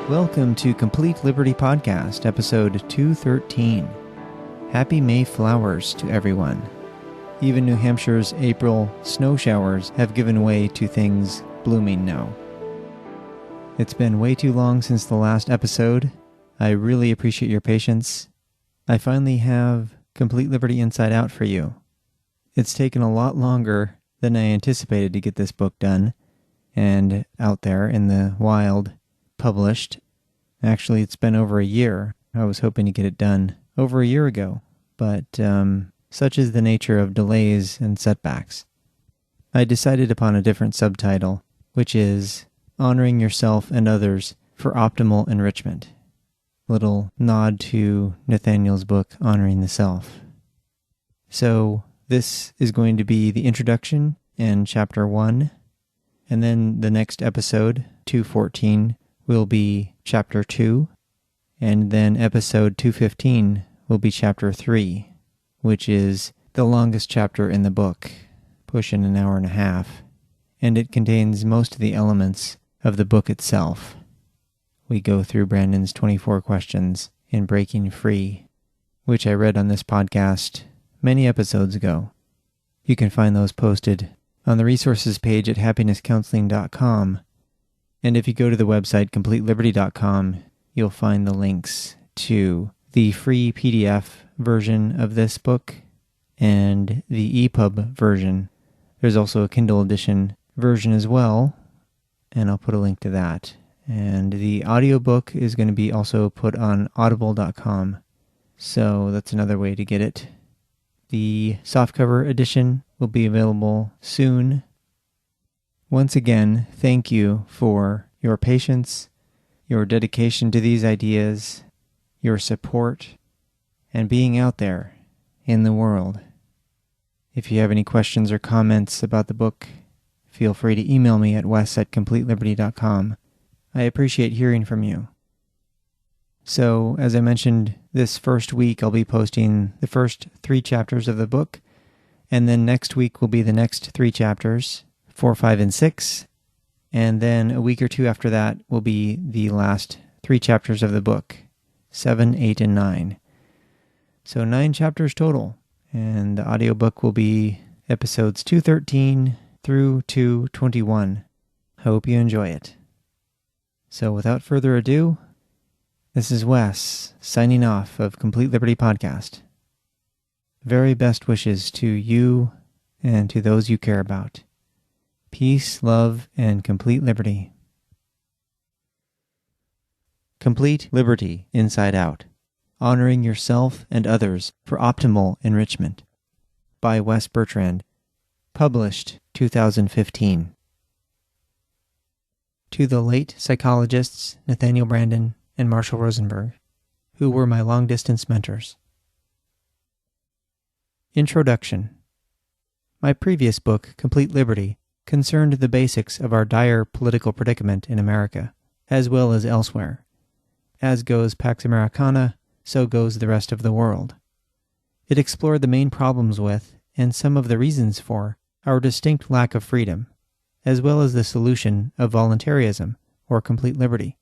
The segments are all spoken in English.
Welcome to Complete Liberty Podcast, episode 213. Happy May flowers to everyone. Even New Hampshire's April snow showers have given way to things blooming now. It's been way too long since the last episode. I really appreciate your patience. I finally have Complete Liberty Inside Out for you. It's taken a lot longer than I anticipated to get this book done and out there in the wild, published. Actually, it's been over a year. I was hoping to get it done over a year ago, but such is the nature of delays and setbacks. I decided upon a different subtitle, which is Honoring Yourself and Others for Optimal Enrichment. Little nod to Nathaniel's book, Honoring the Self. So this is going to be the introduction and chapter 1, and then the next episode, 214, will be chapter 2, and then episode 215 will be chapter 3, which is the longest chapter in the book, pushing an hour and a half, and it contains most of the elements of the book itself. We go through Brandon's 24 questions in Breaking Free, which I read on this podcast many episodes ago. You can find those posted on the resources page at happinesscounseling.com, and if you go to the website completeliberty.com, you'll find the links to the free PDF version of this book and the EPUB version. There's also a Kindle edition version as well, and I'll put a link to that. And the audiobook is going to be also put on audible.com, so that's another way to get it. The softcover edition will be available soon. Once again, thank you for your patience, your dedication to these ideas, your support, and being out there in the world. If you have any questions or comments about the book, feel free to email me at wes@completeliberty.com. I appreciate hearing from you. So, as I mentioned, this first week I'll be posting the first 3 chapters of the book, and then next week will be the next 3 chapters, 4, 5, and 6, and then a week or 2 after that will be the last 3 chapters of the book, 7, 8, and 9. So 9 chapters total, and the audiobook will be episodes 213 through 221. Hope you enjoy it. So without further ado, this is Wes, signing off of Complete Liberty Podcast. Very best wishes to you and to those you care about. Peace, love, and complete liberty. Complete Liberty Inside Out. Honoring Yourself and Others for Optimal Enrichment. By Wes Bertrand. Published 2015. To the late psychologists Nathaniel Branden and Marshall Rosenberg, who were my long-distance mentors. Introduction. My previous book, Complete Liberty, concerned the basics of our dire political predicament in America, as well as elsewhere. As goes Pax Americana, so goes the rest of the world. It explored the main problems with, and some of the reasons for, our distinct lack of freedom, as well as the solution of voluntarism, or complete liberty.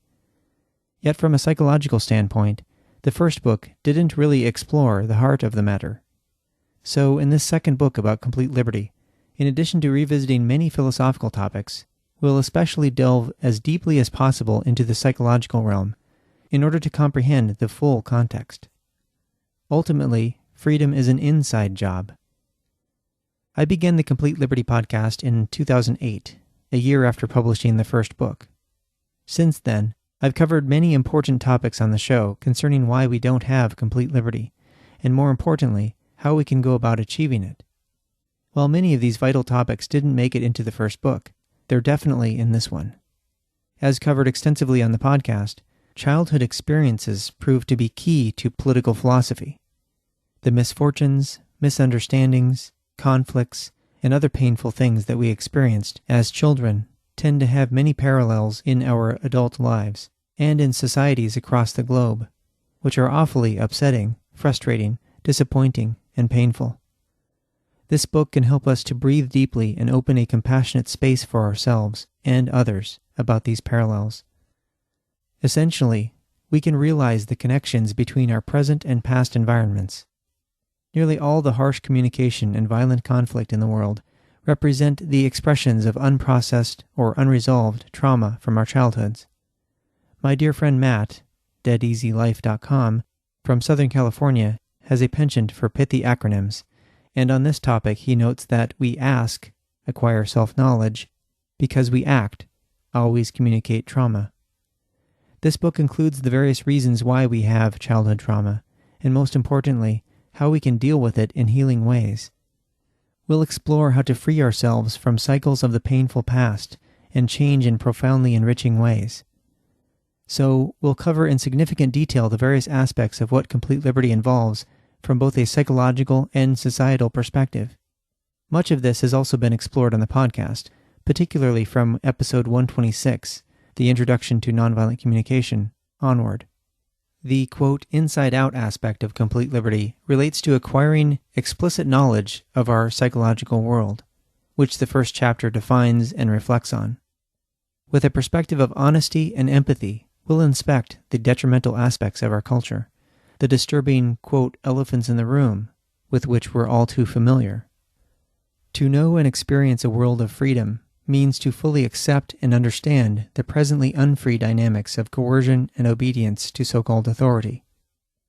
Yet from a psychological standpoint, the first book didn't really explore the heart of the matter. So in this second book about complete liberty, in addition to revisiting many philosophical topics, we'll especially delve as deeply as possible into the psychological realm in order to comprehend the full context. Ultimately, freedom is an inside job. I began the Complete Liberty podcast in 2008, a year after publishing the first book. Since then, I've covered many important topics on the show concerning why we don't have complete liberty, and more importantly, how we can go about achieving it. While many of these vital topics didn't make it into the first book, they're definitely in this one. As covered extensively on the podcast, childhood experiences prove to be key to political philosophy. The misfortunes, misunderstandings, conflicts, and other painful things that we experienced as children tend to have many parallels in our adult lives and in societies across the globe, which are awfully upsetting, frustrating, disappointing, and painful. This book can help us to breathe deeply and open a compassionate space for ourselves and others about these parallels. Essentially, we can realize the connections between our present and past environments. Nearly all the harsh communication and violent conflict in the world represent the expressions of unprocessed or unresolved trauma from our childhoods. My dear friend Matt, deadeasylife.com, from Southern California, has a penchant for pithy acronyms, and on this topic he notes that we ask, acquire self-knowledge, because we act, always communicate trauma. This book includes the various reasons why we have childhood trauma, and most importantly, how we can deal with it in healing ways. We'll explore how to free ourselves from cycles of the painful past and change in profoundly enriching ways. So, we'll cover in significant detail the various aspects of what complete liberty involves from both a psychological and societal perspective. Much of this has also been explored on the podcast, particularly from episode 126, the Introduction to Nonviolent Communication, onward. The, quote, inside-out aspect of complete liberty relates to acquiring explicit knowledge of our psychological world, which the first chapter defines and reflects on. With a perspective of honesty and empathy, we'll inspect the detrimental aspects of our culture, the disturbing, quote, elephants in the room, with which we're all too familiar. To know and experience a world of freedom means to fully accept and understand the presently unfree dynamics of coercion and obedience to so-called authority.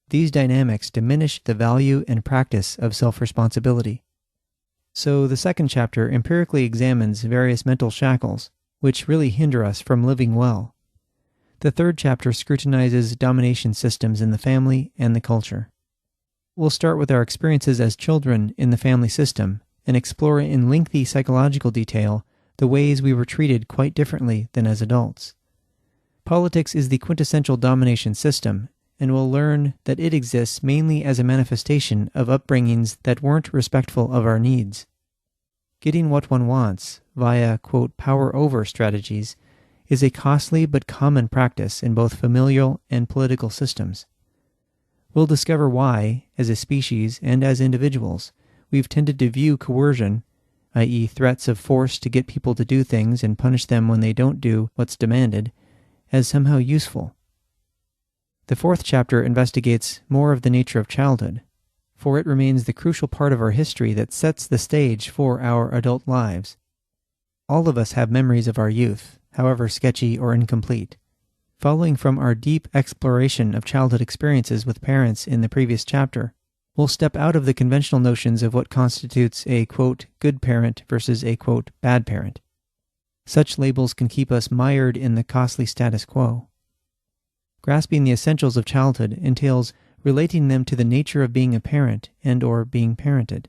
These dynamics diminish the value and practice of self-responsibility. So the second chapter empirically examines various mental shackles, which really hinder us from living well. The third chapter scrutinizes domination systems in the family and the culture. We'll start with our experiences as children in the family system and explore in lengthy psychological detail the ways we were treated quite differently than as adults. Politics is the quintessential domination system, and we'll learn that it exists mainly as a manifestation of upbringings that weren't respectful of our needs. Getting what one wants via, quote, power over strategies is a costly but common practice in both familial and political systems. We'll discover why, as a species and as individuals, we've tended to view coercion, i.e. threats of force to get people to do things and punish them when they don't do what's demanded, as somehow useful. The fourth chapter investigates more of the nature of childhood, for it remains the crucial part of our history that sets the stage for our adult lives. All of us have memories of our youth, however sketchy or incomplete. Following from our deep exploration of childhood experiences with parents in the previous chapter, we'll step out of the conventional notions of what constitutes a, quote, good parent versus a, quote, bad parent. Such labels can keep us mired in the costly status quo. Grasping the essentials of childhood entails relating them to the nature of being a parent and or being parented.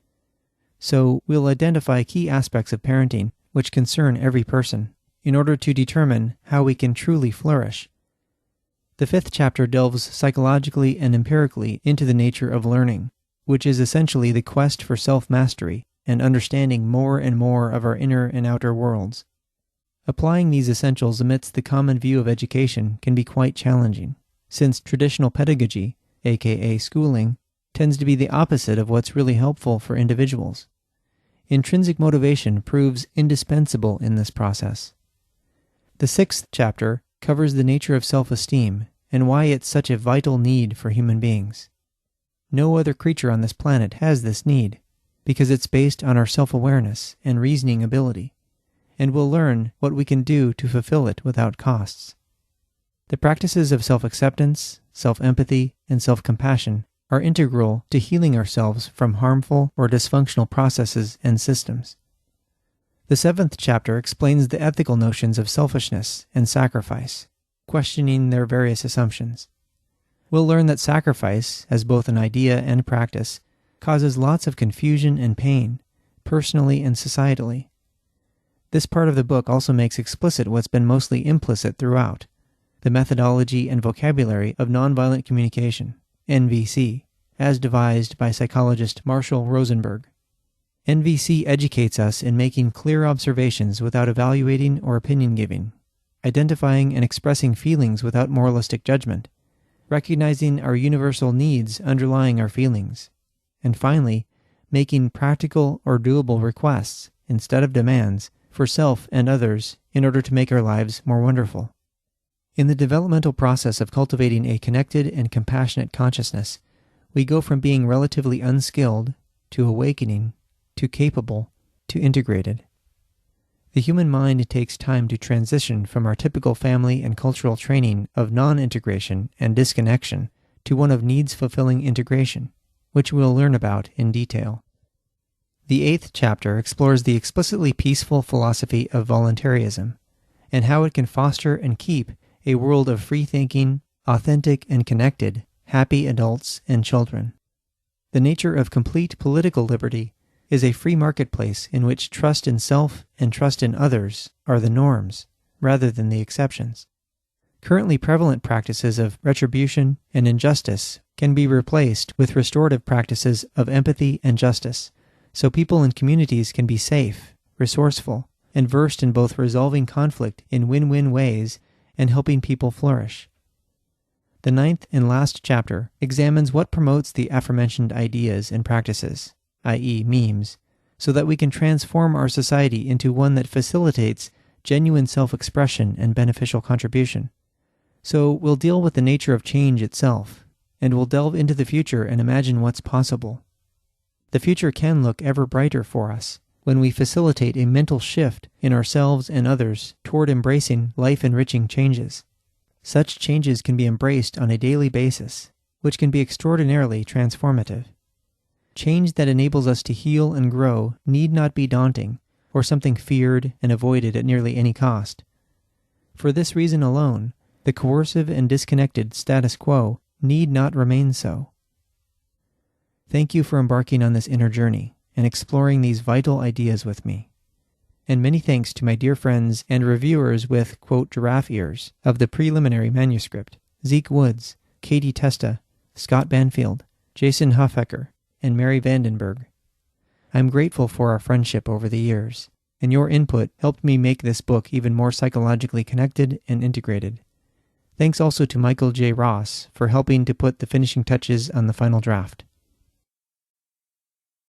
So we'll identify key aspects of parenting which concern every person in order to determine how we can truly flourish. The fifth chapter delves psychologically and empirically into the nature of learning, which is essentially the quest for self-mastery and understanding more and more of our inner and outer worlds. Applying these essentials amidst the common view of education can be quite challenging, since traditional pedagogy, aka schooling, tends to be the opposite of what's really helpful for individuals. Intrinsic motivation proves indispensable in this process. The sixth chapter covers the nature of self-esteem and why it's such a vital need for human beings. No other creature on this planet has this need, because it's based on our self-awareness and reasoning ability, and we'll learn what we can do to fulfill it without costs. The practices of self-acceptance, self-empathy, and self-compassion are integral to healing ourselves from harmful or dysfunctional processes and systems. The seventh chapter explains the ethical notions of selfishness and sacrifice, questioning their various assumptions. We'll learn that sacrifice, as both an idea and practice, causes lots of confusion and pain, personally and societally. This part of the book also makes explicit what's been mostly implicit throughout, the methodology and vocabulary of nonviolent communication, NVC, as devised by psychologist Marshall Rosenberg. NVC educates us in making clear observations without evaluating or opinion-giving, identifying and expressing feelings without moralistic judgment, recognizing our universal needs underlying our feelings, and finally, making practical or doable requests instead of demands for self and others in order to make our lives more wonderful. In the developmental process of cultivating a connected and compassionate consciousness, we go from being relatively unskilled to awakening to capable to integrated. The human mind takes time to transition from our typical family and cultural training of non-integration and disconnection to one of needs-fulfilling integration, which we'll learn about in detail. The 8th chapter explores the explicitly peaceful philosophy of voluntarism and how it can foster and keep a world of free-thinking, authentic and connected, happy adults and children. The nature of complete political liberty is a free marketplace in which trust in self and trust in others are the norms, rather than the exceptions. Currently prevalent practices of retribution and injustice can be replaced with restorative practices of empathy and justice, so people and communities can be safe, resourceful, and versed in both resolving conflict in win-win ways and helping people flourish. The 9th and last chapter examines what promotes the aforementioned ideas and practices, i.e. memes, so that we can transform our society into one that facilitates genuine self-expression and beneficial contribution. So we'll deal with the nature of change itself, and we'll delve into the future and imagine what's possible. The future can look ever brighter for us when we facilitate a mental shift in ourselves and others toward embracing life-enriching changes. Such changes can be embraced on a daily basis, which can be extraordinarily transformative. Change that enables us to heal and grow need not be daunting or something feared and avoided at nearly any cost. For this reason alone, the coercive and disconnected status quo need not remain so. Thank you for embarking on this inner journey and exploring these vital ideas with me. And many thanks to my dear friends and reviewers with, quote, giraffe ears of the preliminary manuscript, Zeke Woods, Katie Testa, Scott Banfield, Jason Hofecker, and Mary Vandenberg. I'm grateful for our friendship over the years, and your input helped me make this book even more psychologically connected and integrated. Thanks also to Michael J. Ross for helping to put the finishing touches on the final draft.